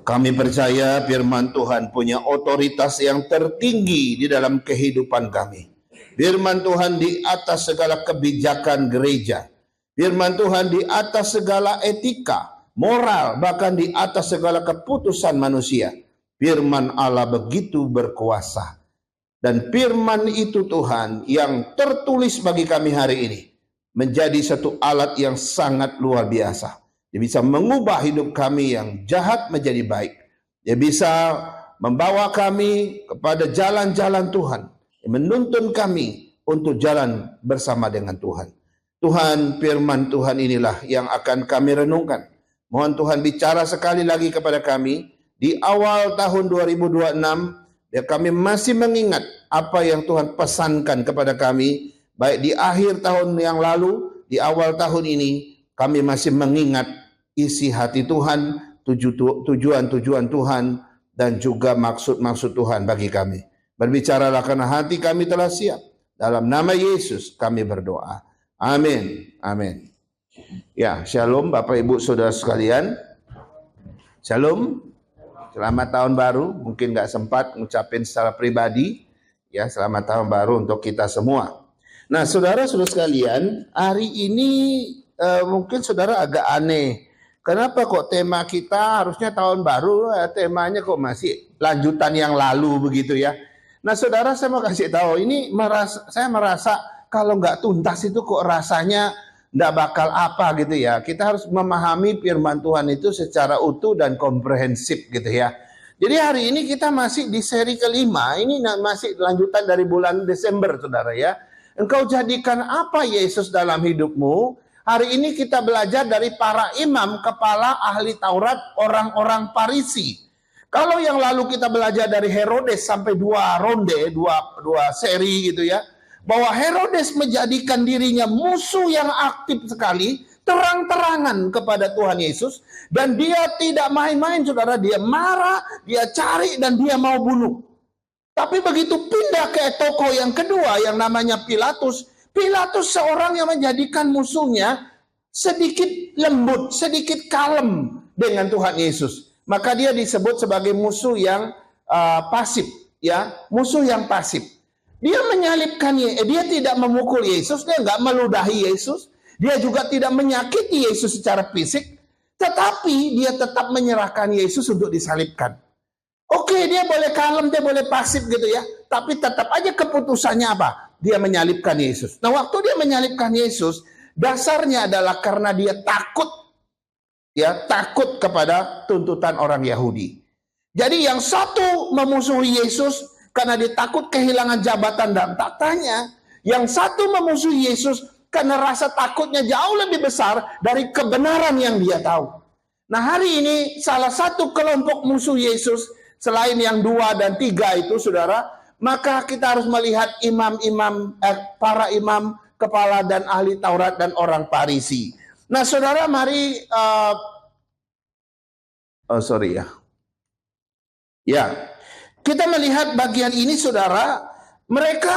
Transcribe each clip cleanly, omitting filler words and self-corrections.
Kami percaya firman Tuhan punya otoritas yang tertinggi di dalam kehidupan kami. Firman Tuhan di atas segala kebijakan gereja. Firman Tuhan di atas segala etika, moral, bahkan di atas segala keputusan manusia. Firman Allah begitu berkuasa. Dan firman itu Tuhan yang tertulis bagi kami hari ini menjadi satu alat yang sangat luar biasa. Dia bisa mengubah hidup kami yang jahat menjadi baik. Dia bisa membawa kami kepada jalan-jalan Tuhan. Dia menuntun kami untuk jalan bersama dengan Tuhan. Tuhan, firman Tuhan inilah yang akan kami renungkan. Mohon Tuhan bicara sekali lagi kepada kami. Di awal tahun 2026, ya kami masih mengingat apa yang Tuhan pesankan kepada kami. Baik di akhir tahun yang lalu, di awal tahun ini, kami masih mengingat isi hati Tuhan, tujuan-tujuan Tuhan, dan juga maksud-maksud Tuhan bagi kami. Berbicaralah karena hati kami telah siap. Dalam nama Yesus kami berdoa. Amin. Amin. Ya, shalom Bapak Ibu Saudara sekalian. Shalom. Selamat tahun baru. Mungkin gak sempat ngucapin secara pribadi. Ya, selamat tahun baru untuk kita semua. Nah, saudara-saudara sekalian, hari ini mungkin saudara agak aneh. Kenapa kok tema kita harusnya tahun baru, temanya kok masih lanjutan yang lalu begitu ya. Nah saudara, saya mau kasih tahu, ini saya merasa kalau nggak tuntas itu kok rasanya nggak bakal apa gitu ya. Kita harus memahami firman Tuhan itu secara utuh dan komprehensif gitu ya. Jadi hari ini kita masih di seri kelima, ini masih lanjutan dari bulan Desember saudara ya. Engkau jadikan apa Yesus dalam hidupmu? Hari ini kita belajar dari para imam, kepala ahli Taurat, orang-orang Farisi. Kalau yang lalu kita belajar dari Herodes sampai dua seri gitu ya. Bahwa Herodes menjadikan dirinya musuh yang aktif sekali, terang-terangan kepada Tuhan Yesus. Dan dia tidak main-main saudara, dia marah, dia cari dan dia mau bunuh. Tapi begitu pindah ke tokoh yang kedua yang namanya Pilatus seorang yang menjadikan musuhnya sedikit lembut, sedikit kalem dengan Tuhan Yesus. Maka dia disebut sebagai musuh yang pasif, ya, musuh yang pasif. Dia menyalibkan, dia tidak memukul Yesus, dia nggak meludahi Yesus, dia juga tidak menyakiti Yesus secara fisik, tetapi dia tetap menyerahkan Yesus untuk disalibkan. Oke, dia boleh kalem, dia boleh pasif gitu ya, tapi tetap aja keputusannya apa? Dia menyalibkan Yesus. Nah, waktu dia menyalibkan Yesus, dasarnya adalah karena dia takut, ya, takut kepada tuntutan orang Yahudi. Jadi yang satu memusuhi Yesus karena dia takut kehilangan jabatan dan tahtanya, yang satu memusuhi Yesus karena rasa takutnya jauh lebih besar dari kebenaran yang dia tahu. Nah, hari ini salah satu kelompok musuh Yesus selain yang 2 dan 3 itu saudara, maka kita harus melihat para imam, kepala dan ahli Taurat dan orang Farisi. Nah saudara, mari kita melihat bagian ini saudara. Mereka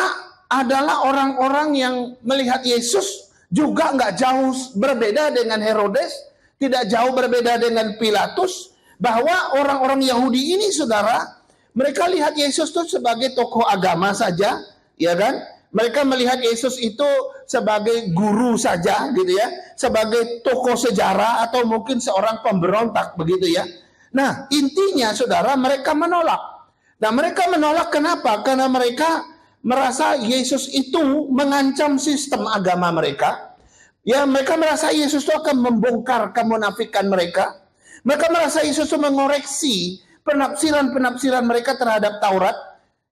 adalah orang-orang yang melihat Yesus juga nggak jauh berbeda dengan Herodes, tidak jauh berbeda dengan Pilatus. Bahwa orang-orang Yahudi ini saudara, mereka lihat Yesus itu sebagai tokoh agama saja, ya kan? Mereka melihat Yesus itu sebagai guru saja gitu ya, sebagai tokoh sejarah atau mungkin seorang pemberontak begitu ya. Nah, intinya saudara, mereka menolak. Nah, mereka menolak kenapa? Karena mereka merasa Yesus itu mengancam sistem agama mereka. Ya, mereka merasa Yesus itu akan membongkar kemunafikan mereka. Mereka merasa Yesus itu mengoreksi penafsiran-penafsiran mereka terhadap Taurat.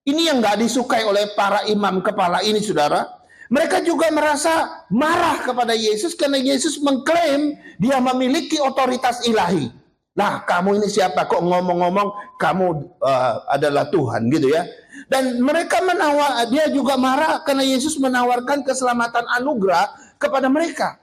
Ini yang gak disukai oleh para imam kepala ini saudara. Mereka juga merasa marah kepada Yesus karena Yesus mengklaim dia memiliki otoritas ilahi. Nah, kamu ini siapa kok ngomong-ngomong kamu adalah Tuhan gitu ya. Dan mereka dia juga marah karena Yesus menawarkan keselamatan anugerah kepada mereka.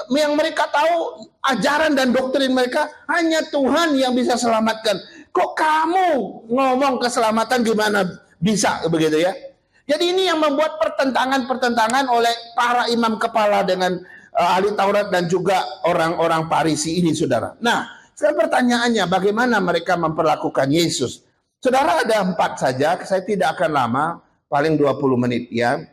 Yang mereka tahu ajaran dan doktrin mereka hanya Tuhan yang bisa selamatkan. Kok kamu ngomong keselamatan gimana bisa begitu ya? Jadi ini yang membuat pertentangan oleh para imam kepala dengan ahli Taurat dan juga orang-orang Farisi ini saudara. Nah, Sekarang pertanyaannya, bagaimana mereka memperlakukan Yesus? Saudara, ada 4 saja, saya tidak akan lama, paling 20 menit ya,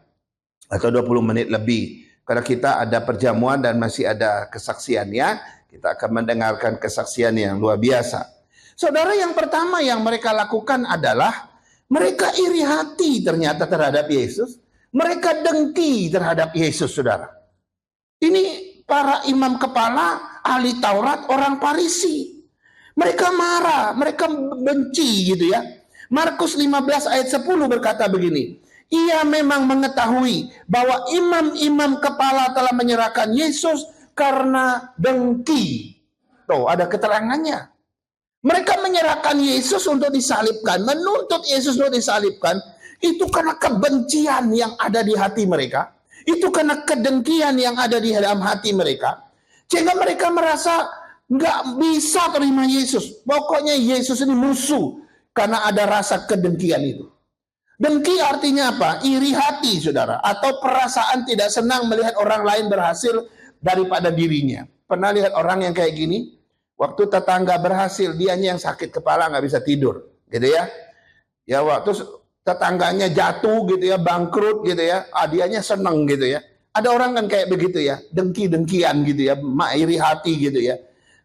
atau 20 menit lebih. Karena kita ada perjamuan dan masih ada kesaksian ya, kita akan mendengarkan kesaksian yang luar biasa. Saudara, yang pertama yang mereka lakukan adalah mereka iri hati ternyata terhadap Yesus. Mereka dengki terhadap Yesus, saudara. Ini para imam kepala, ahli Taurat, orang Farisi. Mereka marah, mereka benci gitu ya. Markus 15 ayat 10 berkata begini. Ia memang mengetahui bahwa imam-imam kepala telah menyerahkan Yesus karena dengki. Tuh, ada keterangannya. Mereka menyerahkan Yesus untuk disalibkan, menuntut Yesus untuk disalibkan, itu karena kebencian yang ada di hati mereka. Itu karena kedengkian yang ada di dalam hati mereka. Sehingga mereka merasa nggak bisa terima Yesus. Pokoknya Yesus ini musuh karena ada rasa kedengkian itu. Dengki artinya apa? Iri hati, saudara. Atau perasaan tidak senang melihat orang lain berhasil daripada dirinya. Pernah lihat orang yang kayak gini? Waktu tetangga berhasil, dianya yang sakit kepala nggak bisa tidur. Gitu ya. Ya waktu tetangganya jatuh gitu ya, bangkrut gitu ya, dianya seneng gitu ya. Ada orang kan kayak begitu ya, dengki-dengkian gitu ya, iri hati gitu ya.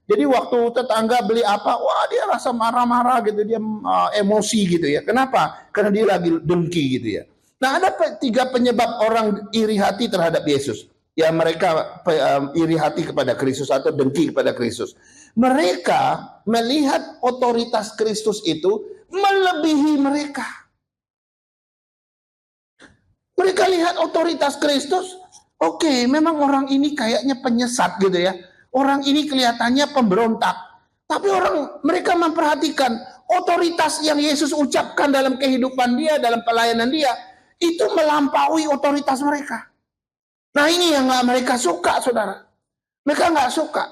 Jadi waktu tetangga beli apa, wah dia rasa marah-marah gitu, dia emosi gitu ya. Kenapa? Karena dia lagi dengki gitu ya. Nah, ada 3 penyebab orang iri hati terhadap Yesus. Ya, mereka iri hati kepada Kristus atau dengki kepada Kristus. Mereka melihat otoritas Kristus itu melebihi mereka. Mereka lihat otoritas Kristus, oke, memang orang ini kayaknya penyesat gitu ya. Orang ini kelihatannya pemberontak. Tapi mereka memperhatikan otoritas yang Yesus ucapkan dalam kehidupan dia, dalam pelayanan dia, itu melampaui otoritas mereka. Nah, ini yang mereka suka, saudara. Mereka nggak suka.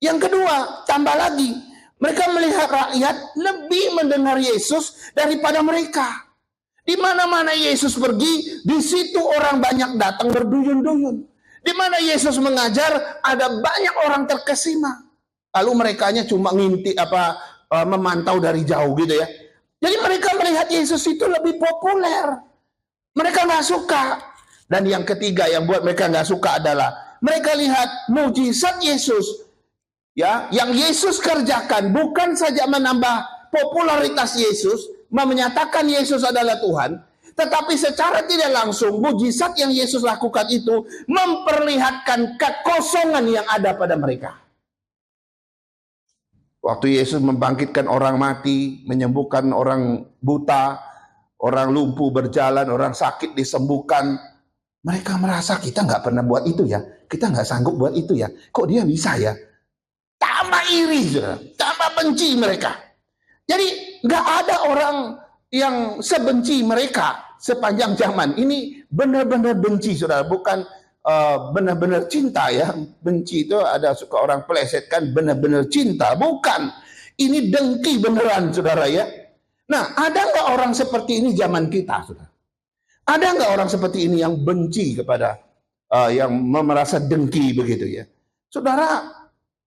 Yang kedua, tambah lagi, mereka melihat rakyat lebih mendengar Yesus daripada mereka. Di mana-mana Yesus pergi, di situ orang banyak datang berduyun-duyun. Di mana Yesus mengajar, ada banyak orang terkesima. Lalu merekanya cuma memantau dari jauh gitu ya. Jadi mereka melihat Yesus itu lebih populer. Mereka nggak suka. Dan yang ketiga yang buat mereka nggak suka adalah mereka lihat mujizat Yesus, ya, yang Yesus kerjakan bukan saja menambah popularitas Yesus, menyatakan Yesus adalah Tuhan, tetapi secara tidak langsung mujizat yang Yesus lakukan itu memperlihatkan kekosongan yang ada pada mereka. Waktu Yesus membangkitkan orang mati, menyembuhkan orang buta, orang lumpuh berjalan, orang sakit disembuhkan, mereka merasa kita nggak pernah buat itu ya, kita nggak sanggup buat itu ya, kok dia bisa ya? Tambah iri, tambah benci mereka. Jadi nggak ada orang yang sebenci mereka sepanjang zaman. Ini benar-benar benci, saudara. Bukan benar-benar cinta ya. Benci itu ada suka orang pelesetkan benar-benar cinta. Bukan. Ini dengki beneran, saudara ya. Nah, ada nggak orang seperti ini zaman kita, saudara? Ada nggak orang seperti ini yang benci kepada, yang merasa dengki begitu ya? Saudara,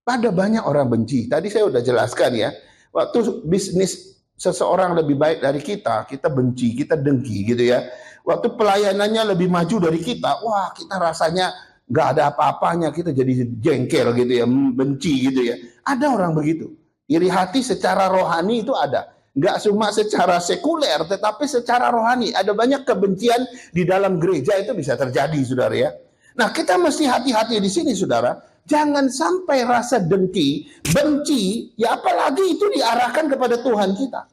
ada banyak orang benci. Tadi saya udah jelaskan ya. Waktu bisnis seseorang lebih baik dari kita benci, kita dengki gitu ya. Waktu pelayanannya lebih maju dari kita, wah kita rasanya nggak ada apa-apanya, kita jadi jengkel gitu ya, benci gitu ya. Ada orang begitu. Iri hati secara rohani itu ada. Nggak cuma secara sekuler, tetapi secara rohani. Ada banyak kebencian di dalam gereja itu bisa terjadi, saudara ya. Nah, kita mesti hati-hati di sini, saudara. Jangan sampai rasa dengki, benci, ya apalagi itu diarahkan kepada Tuhan kita.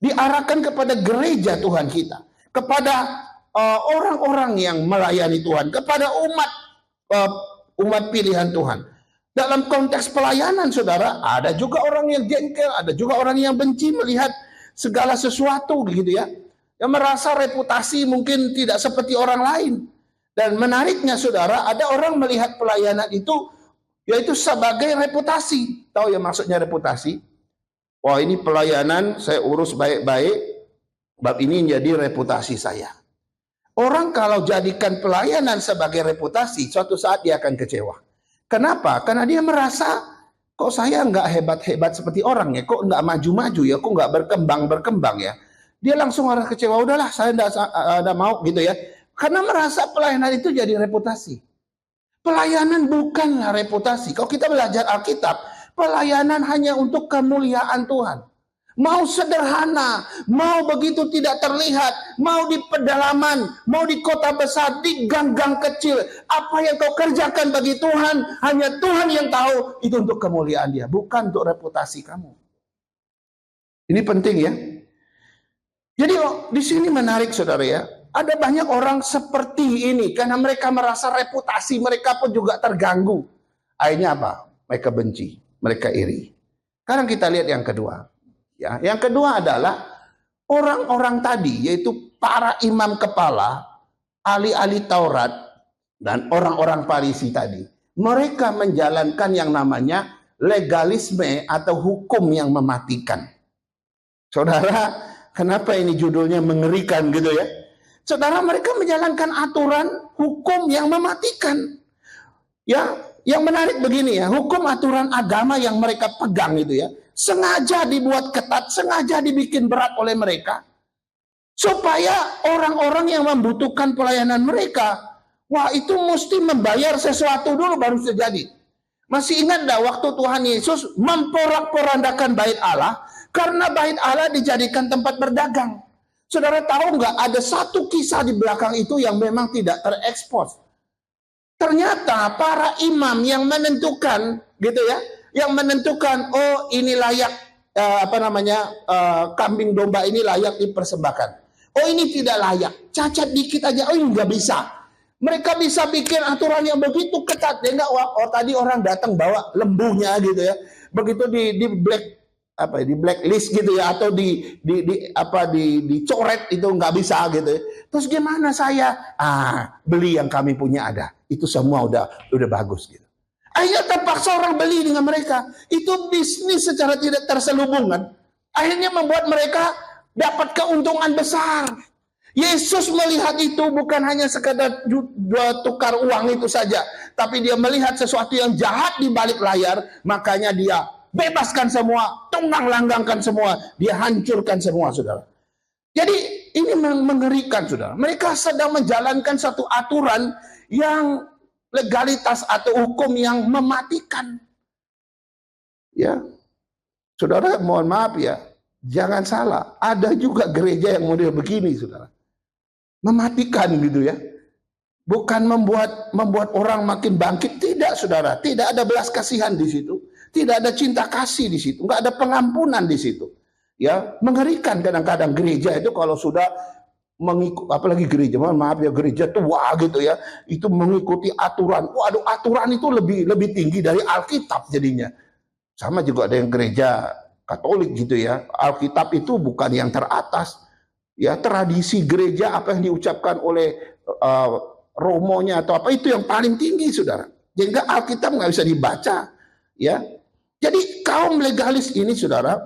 Diarahkan kepada gereja Tuhan kita. Kepada orang-orang yang melayani Tuhan. Kepada umat pilihan Tuhan. Dalam konteks pelayanan, saudara, ada juga orang yang jengkel, ada juga orang yang benci melihat segala sesuatu gitu ya. Yang merasa reputasi mungkin tidak seperti orang lain. Dan menariknya, saudara, ada orang melihat pelayanan itu yaitu sebagai reputasi. Tahu ya maksudnya reputasi? Wah, ini pelayanan saya urus baik-baik, bab ini jadi reputasi saya. Orang kalau jadikan pelayanan sebagai reputasi, suatu saat dia akan kecewa. Kenapa? Karena dia merasa kok saya nggak hebat-hebat seperti orang ya, kok nggak maju-maju ya, kok nggak berkembang ya. Dia langsung orang kecewa, udahlah saya nggak mau gitu ya. Karena merasa pelayanan itu jadi reputasi. Pelayanan bukanlah reputasi. Kalau kita belajar Alkitab, pelayanan hanya untuk kemuliaan Tuhan. Mau sederhana, mau begitu tidak terlihat, mau di pedalaman, mau di kota besar, di gang-gang kecil. Apa yang kau kerjakan bagi Tuhan, hanya Tuhan yang tahu. Itu untuk kemuliaan Dia, bukan untuk reputasi kamu. Ini penting ya. Jadi di sini menarik saudara ya. Ada banyak orang seperti ini karena mereka merasa reputasi mereka pun juga terganggu. Akhirnya apa? Mereka benci, mereka iri. Sekarang kita lihat yang kedua. Ya, yang kedua adalah orang-orang tadi, yaitu para imam kepala, ahli-ahli Taurat, dan orang-orang Farisi tadi. Mereka menjalankan yang namanya legalisme atau hukum yang mematikan. Saudara, kenapa ini judulnya mengerikan gitu ya? Saudara, mereka menjalankan aturan hukum yang mematikan. Ya, yang menarik begini ya, hukum aturan agama yang mereka pegang itu ya, sengaja dibuat ketat, sengaja dibikin berat oleh mereka, supaya orang-orang yang membutuhkan pelayanan mereka, wah itu mesti membayar sesuatu dulu baru terjadi. Masih ingat enggak waktu Tuhan Yesus memporak-porandakan bait Allah, karena bait Allah dijadikan tempat berdagang. Saudara tahu nggak, ada satu kisah di belakang itu yang memang tidak terekspos. Ternyata para imam yang menentukan, gitu ya, yang menentukan, oh ini layak, kambing domba ini layak dipersembahkan. Oh ini tidak layak, cacat dikit aja, oh ini nggak bisa. Mereka bisa bikin aturan yang begitu ketat. Dia nggak, oh tadi orang datang bawa lembunya gitu ya, begitu di blacklist gitu ya, atau dicoret itu nggak bisa gitu. Terus gimana saya? Beli yang kami punya ada. Itu semua udah bagus gitu. Akhirnya terpaksa orang beli dengan mereka. Itu bisnis secara tidak terselubungan. Akhirnya membuat mereka dapat keuntungan besar. Yesus melihat itu bukan hanya sekadar tukar uang itu saja, tapi dia melihat sesuatu yang jahat di balik layar, makanya dia bebaskan semua, tunggang langgangkan semua, dia hancurkan semua, saudara. Jadi ini mengerikan, saudara. Mereka sedang menjalankan satu aturan yang legalitas atau hukum yang mematikan. Ya, saudara, mohon maaf ya, jangan salah. Ada juga gereja yang model begini, saudara. Mematikan gitu ya. Bukan membuat orang makin bangkit, tidak, saudara. Tidak ada belas kasihan di situ. Tidak ada cinta kasih di situ, nggak ada pengampunan di situ. Ya, mengerikan kadang-kadang gereja itu kalau sudah mengikuti, apalagi gereja, maaf ya, gereja tua gitu ya, itu mengikuti aturan. Waduh, aturan itu lebih tinggi dari Alkitab jadinya. Sama juga ada yang gereja Katolik gitu ya. Alkitab itu bukan yang teratas. Ya, tradisi gereja apa yang diucapkan oleh romonya atau apa itu yang paling tinggi, saudara. Sehingga Alkitab nggak bisa dibaca. Ya, jadi kaum legalis ini, saudara,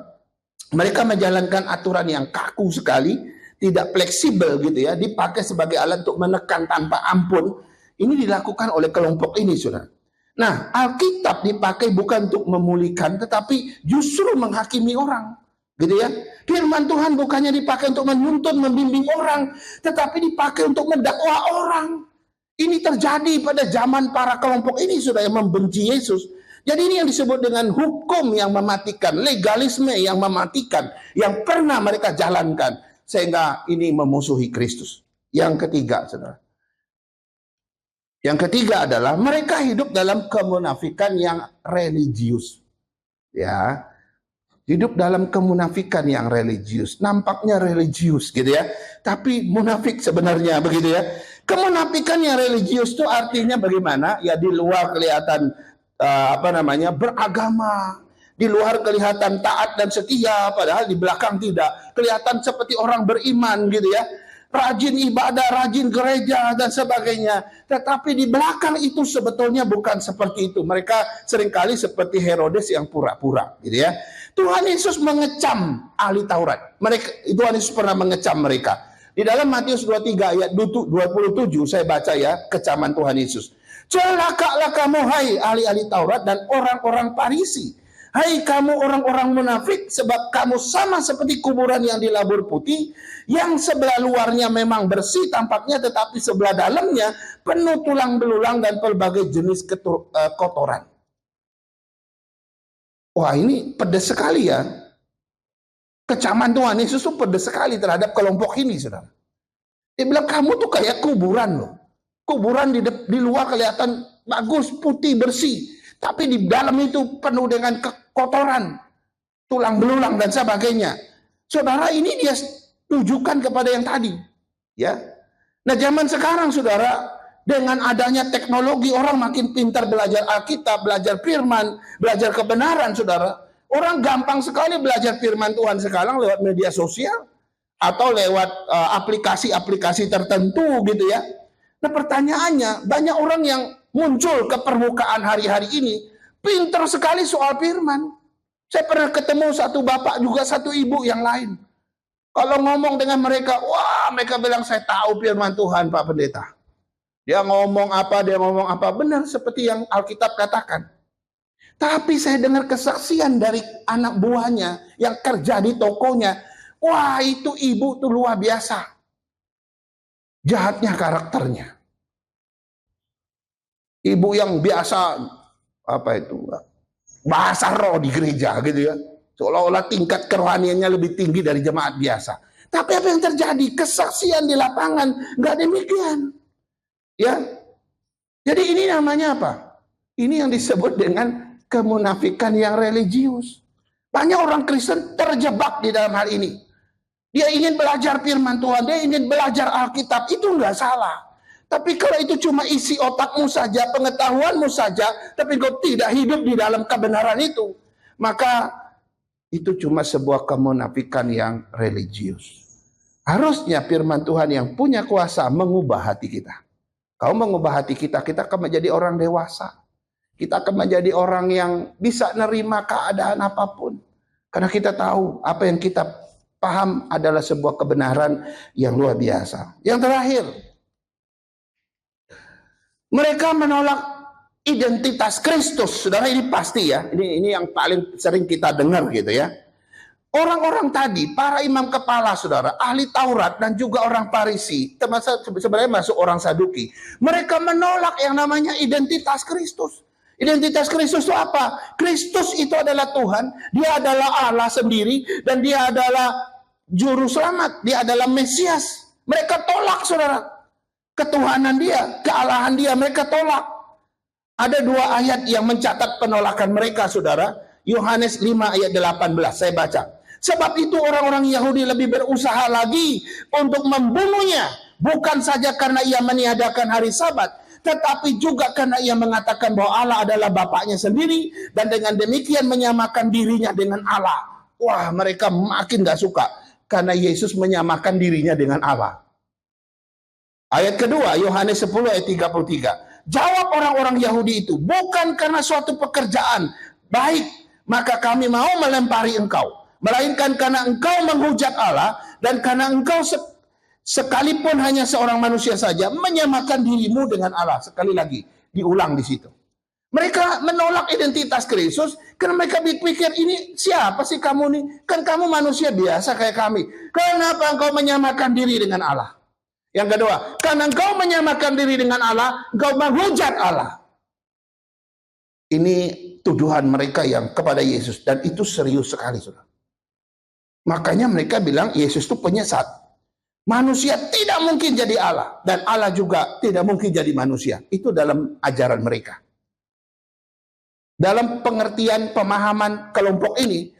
mereka menjalankan aturan yang kaku sekali, tidak fleksibel gitu ya, dipakai sebagai alat untuk menekan tanpa ampun. Ini dilakukan oleh kelompok ini, saudara. Nah, Alkitab dipakai bukan untuk memulihkan, tetapi justru menghakimi orang, gitu ya. Firman Tuhan bukannya dipakai untuk menuntun, membimbing orang, tetapi dipakai untuk mendakwa orang. Ini terjadi pada zaman para kelompok ini, saudara, yang membenci Yesus. Jadi ini yang disebut dengan hukum yang mematikan, legalisme yang mematikan, yang pernah mereka jalankan, sehingga ini memusuhi Kristus. Yang ketiga, saudara. Yang ketiga adalah mereka hidup dalam kemunafikan yang religius. Ya, hidup dalam kemunafikan yang religius. Nampaknya religius gitu ya, tapi munafik sebenarnya begitu ya. Kemunafikan yang religius itu artinya bagaimana? Ya di luar kelihatan beragama, di luar kelihatan taat dan setia, padahal di belakang tidak. Kelihatan seperti orang beriman gitu ya, rajin ibadah, rajin gereja dan sebagainya. Tetapi di belakang itu sebetulnya bukan seperti itu. Mereka seringkali seperti Herodes yang pura-pura gitu ya. Tuhan Yesus mengecam ahli Taurat. Tuhan Yesus pernah mengecam mereka. Di dalam Matius 23 ayat 27 saya baca ya, kecaman Tuhan Yesus. Celakalah kamu hai ahli-ahli Taurat dan orang-orang Farisi, Hai kamu orang-orang munafik, sebab kamu sama seperti kuburan yang dilabur putih, yang sebelah luarnya memang bersih tampaknya, tetapi sebelah dalamnya penuh tulang belulang dan berbagai jenis kotoran. Wah, ini pedas sekali ya. Kecaman Tuhan Yesus itu pedas sekali terhadap kelompok ini, saudara. Dia bilang, kamu tuh kayak kuburan loh. Kuburan di luar kelihatan bagus, putih, bersih. Tapi di dalam itu penuh dengan kotoran, tulang belulang dan sebagainya. Saudara, ini dia tujukan kepada yang tadi. Ya. Nah, zaman sekarang, saudara, dengan adanya teknologi, orang makin pintar belajar Alkitab, belajar firman, belajar kebenaran, saudara. Orang gampang sekali belajar firman Tuhan sekarang lewat media sosial atau lewat aplikasi-aplikasi tertentu gitu ya. Nah, pertanyaannya, banyak orang yang muncul ke permukaan hari-hari ini pintar sekali soal firman. Saya pernah ketemu satu bapak juga satu ibu yang lain. Kalau ngomong dengan mereka, wah, mereka bilang, saya tahu firman Tuhan, Pak Pendeta. Dia ngomong apa, benar seperti yang Alkitab katakan. Tapi saya dengar kesaksian dari anak buahnya yang kerja di tokonya. Wah, itu ibu tuh luar biasa. Jahatnya karakternya. Ibu yang biasa, bahasa roh di gereja gitu ya. Seolah-olah tingkat kerohaniannya lebih tinggi dari jemaat biasa. Tapi apa yang terjadi? Kesaksian di lapangan nggak demikian. Ya. Jadi ini namanya apa? Ini yang disebut dengan kemunafikan yang religius. Banyak orang Kristen terjebak di dalam hal ini. Dia ingin belajar firman Tuhan, dia ingin belajar Alkitab, itu nggak salah. Tapi kalau itu cuma isi otakmu saja, pengetahuanmu saja, tapi kau tidak hidup di dalam kebenaran itu, maka itu cuma sebuah kemunafikan yang religius. Harusnya firman Tuhan yang punya kuasa mengubah hati kita. Kau mengubah hati kita, kita akan menjadi orang dewasa. Kita akan menjadi orang yang bisa nerima keadaan apapun. Karena kita tahu apa yang kita paham adalah sebuah kebenaran yang luar biasa. Yang terakhir, mereka menolak identitas Kristus. Saudara, ini pasti ya. Ini yang paling sering kita dengar gitu ya. Orang-orang tadi, para imam kepala, saudara, ahli Taurat dan juga orang Farisi, termasuk sebenarnya masuk orang Saduki, mereka menolak yang namanya identitas Kristus. Identitas Kristus itu apa? Kristus itu adalah Tuhan, dia adalah Allah sendiri, dan dia adalah juru selamat, dia adalah Mesias. Mereka tolak, saudara, ketuhanan dia, kealahan dia, mereka tolak. Ada dua ayat yang mencatat penolakan mereka, saudara. Yohanes 5 ayat 18, saya baca. Sebab itu orang-orang Yahudi lebih berusaha lagi untuk membunuhnya, bukan saja karena ia meniadakan hari Sabat, tetapi juga karena ia mengatakan bahwa Allah adalah Bapaknya sendiri, dan dengan demikian menyamakan dirinya dengan Allah. Wah, mereka makin gak suka karena Yesus menyamakan dirinya dengan Allah. Ayat kedua, Yohanes 10 ayat 33. Jawab orang-orang Yahudi itu, bukan karena suatu pekerjaan baik maka kami mau melempari engkau, melainkan karena engkau menghujat Allah, dan karena engkau sekalipun hanya seorang manusia saja menyamakan dirimu dengan Allah. Sekali lagi diulang di situ. Mereka menolak identitas Kristus karena mereka berpikir, ini siapa sih kamu nih? Kan kamu manusia biasa kayak kami. Kenapa engkau menyamakan diri dengan Allah? Yang kedua, karena engkau menyamakan diri dengan Allah, engkau menghujat Allah. Ini tuduhan mereka yang kepada Yesus, dan itu serius sekali, saudara. Makanya mereka bilang Yesus itu penyesat. Manusia tidak mungkin jadi Allah, dan Allah juga tidak mungkin jadi manusia. Itu dalam ajaran mereka. Dalam pengertian pemahaman kelompok ini,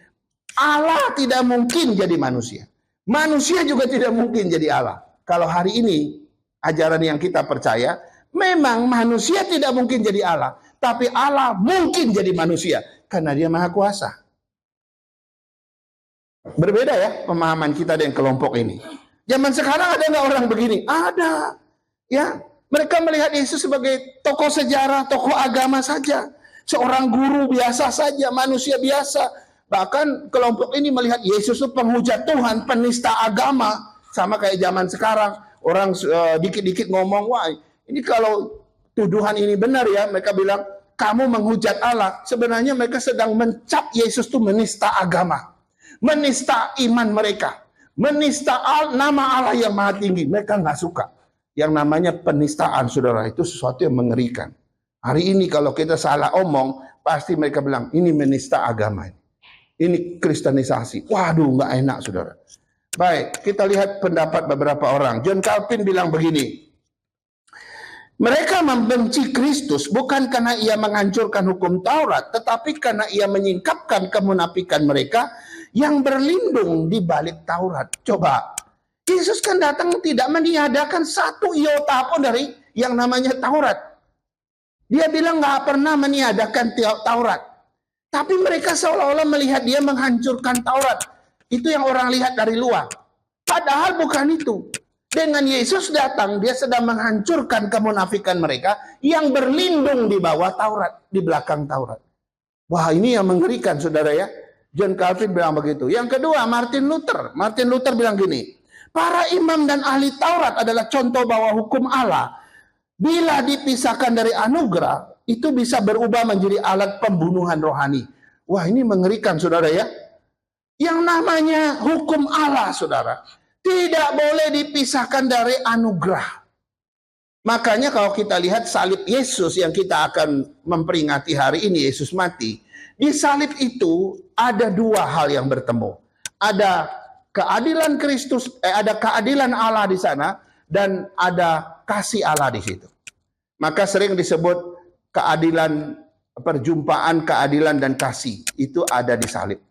Allah tidak mungkin jadi manusia. Manusia juga tidak mungkin jadi Allah. Kalau hari ini ajaran yang kita percaya, memang manusia tidak mungkin jadi Allah, tapi Allah mungkin jadi manusia karena dia maha kuasa. Berbeda ya pemahaman kita dengan kelompok ini. Zaman sekarang ada nggak orang begini? Ada. Ya, mereka melihat Yesus sebagai tokoh sejarah, tokoh agama saja, seorang guru biasa saja, manusia biasa. Bahkan kelompok ini melihat Yesus itu penghujat Tuhan, penista agama, sama kayak zaman sekarang. Orang dikit-dikit ngomong, wah ini kalau tuduhan ini benar ya, mereka bilang kamu menghujat Allah. Sebenarnya mereka sedang mencap Yesus itu menista agama, menista iman mereka, menista nama Allah yang maha tinggi. Mereka nggak suka. Yang namanya penistaan, saudara, itu sesuatu yang mengerikan. Hari ini kalau kita salah omong, pasti mereka bilang, ini menista agama. Ini kristenisasi. Waduh, nggak enak, saudara. Baik, kita lihat pendapat beberapa orang. John Calvin bilang begini, mereka membenci Kristus bukan karena ia menghancurkan hukum Taurat, tetapi karena ia menyingkapkan kemunafikan mereka yang berlindung di balik Taurat. Coba, Yesus kan datang tidak meniadakan satu iota pun dari yang namanya Taurat. Dia bilang nggak pernah meniadakan Taurat. Tapi mereka seolah-olah melihat dia menghancurkan Taurat. Itu yang orang lihat dari luar. Padahal bukan itu. Dengan Yesus datang, dia sedang menghancurkan kemunafikan mereka yang berlindung di bawah Taurat, di belakang Taurat. Wah, ini yang mengerikan, saudara ya. John Calvin bilang begitu. Yang kedua, Martin Luther. Martin Luther bilang gini, para imam dan ahli Taurat adalah contoh bahwa hukum Allah, bila dipisahkan dari anugerah, itu bisa berubah menjadi alat pembunuhan rohani. Wah, ini mengerikan, saudara ya. Yang namanya hukum Allah, saudara, tidak boleh dipisahkan dari anugerah. Makanya kalau kita lihat salib Yesus yang kita akan memperingati hari ini, Yesus mati. Di salib itu ada dua hal yang bertemu. Ada keadilan Kristus, ada keadilan Allah di sana, dan ada kasih Allah di situ. Maka sering disebut keadilan, perjumpaan keadilan dan kasih. Itu ada di salib.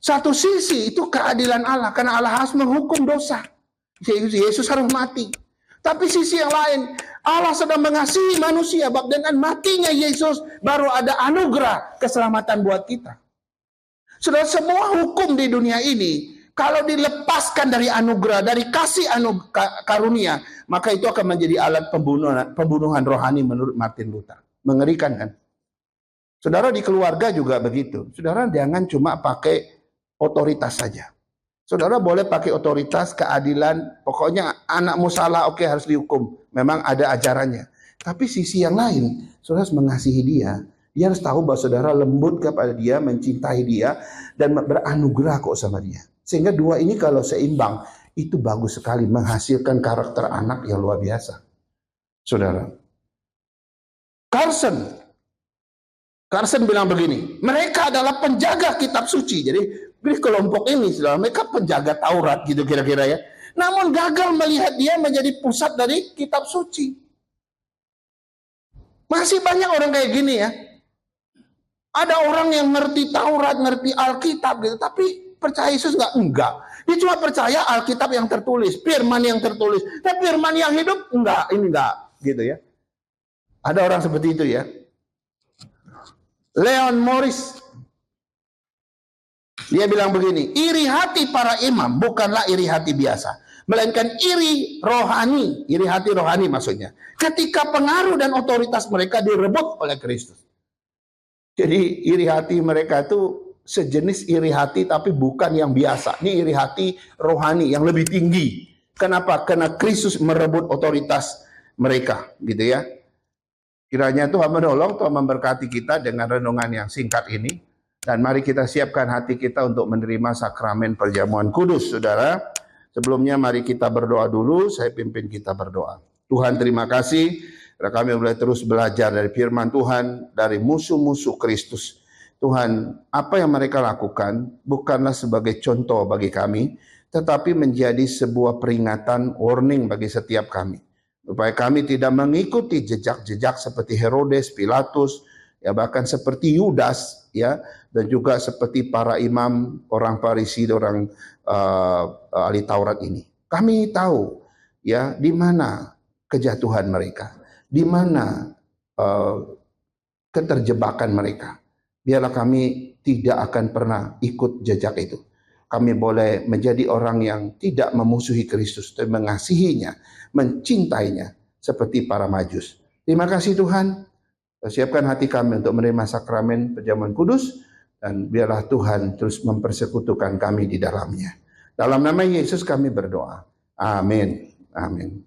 Satu sisi itu keadilan Allah, karena Allah harus menghukum dosa. Yesus harus mati. Tapi sisi yang lain, Allah sedang mengasihi manusia. Sebab dengan matinya Yesus, baru ada anugerah keselamatan buat kita. Sudah semua hukum di dunia ini, kalau dilepaskan dari anugerah, dari kasih karunia, maka itu akan menjadi alat pembunuhan rohani menurut Martin Luther. Mengerikan kan? Saudara, di keluarga juga begitu. Saudara jangan cuma pakai otoritas saja. Saudara boleh pakai otoritas, keadilan, pokoknya anakmu salah, oke, harus dihukum. Memang ada ajarannya. Tapi sisi yang lain, saudara harus mengasihi dia. Dia harus tahu bahwa saudara lembut kepada dia, mencintai dia, dan beranugerah kok sama dia. Sehingga dua ini kalau seimbang, itu bagus sekali, menghasilkan karakter anak yang luar biasa. Saudara, Carson bilang begini, mereka adalah penjaga kitab suci. Jadi kelompok ini, saudara, mereka penjaga Taurat gitu kira-kira ya. Namun gagal melihat dia menjadi pusat dari kitab suci. Masih banyak orang kayak gini ya. Ada orang yang ngerti Taurat, ngerti Alkitab gitu, tapi percaya Yesus enggak. Dia cuma percaya Alkitab yang tertulis, firman yang tertulis. Tapi firman yang hidup enggak gitu ya. Ada orang seperti itu ya. Leon Morris, dia bilang begini, iri hati para imam bukanlah iri hati biasa, melainkan iri rohani, iri hati rohani maksudnya, ketika pengaruh dan otoritas mereka direbut oleh Kristus. Jadi iri hati mereka itu sejenis iri hati tapi bukan yang biasa. Ini iri hati rohani yang lebih tinggi. Kenapa? Karena Kristus merebut otoritas mereka, gitu ya. Kiranya Tuhan menolong, Tuhan memberkati kita dengan renungan yang singkat ini. Dan mari kita siapkan hati kita untuk menerima sakramen perjamuan kudus, saudara. Sebelumnya mari kita berdoa dulu, saya pimpin kita berdoa. Tuhan, terima kasih, kami boleh terus belajar dari firman Tuhan, dari musuh-musuh Kristus. Tuhan, apa yang mereka lakukan bukanlah sebagai contoh bagi kami, tetapi menjadi sebuah peringatan, warning bagi setiap kami. Supaya kami tidak mengikuti jejak-jejak seperti Herodes, Pilatus, ya bahkan seperti Yudas, ya, dan juga seperti para imam, orang Farisi, orang ahli Taurat ini. Kami tahu, ya, di mana kejatuhan mereka, di mana keterjebakan mereka. Biarlah kami tidak akan pernah ikut jejak itu. Kami boleh menjadi orang yang tidak memusuhi Kristus, tapi mengasihinya, mencintainya seperti para Majus. Terima kasih Tuhan. Siapkan hati kami untuk menerima sakramen perjamuan kudus, dan biarlah Tuhan terus mempersekutukan kami di dalamnya. Dalam nama Yesus kami berdoa. Amin. Amin.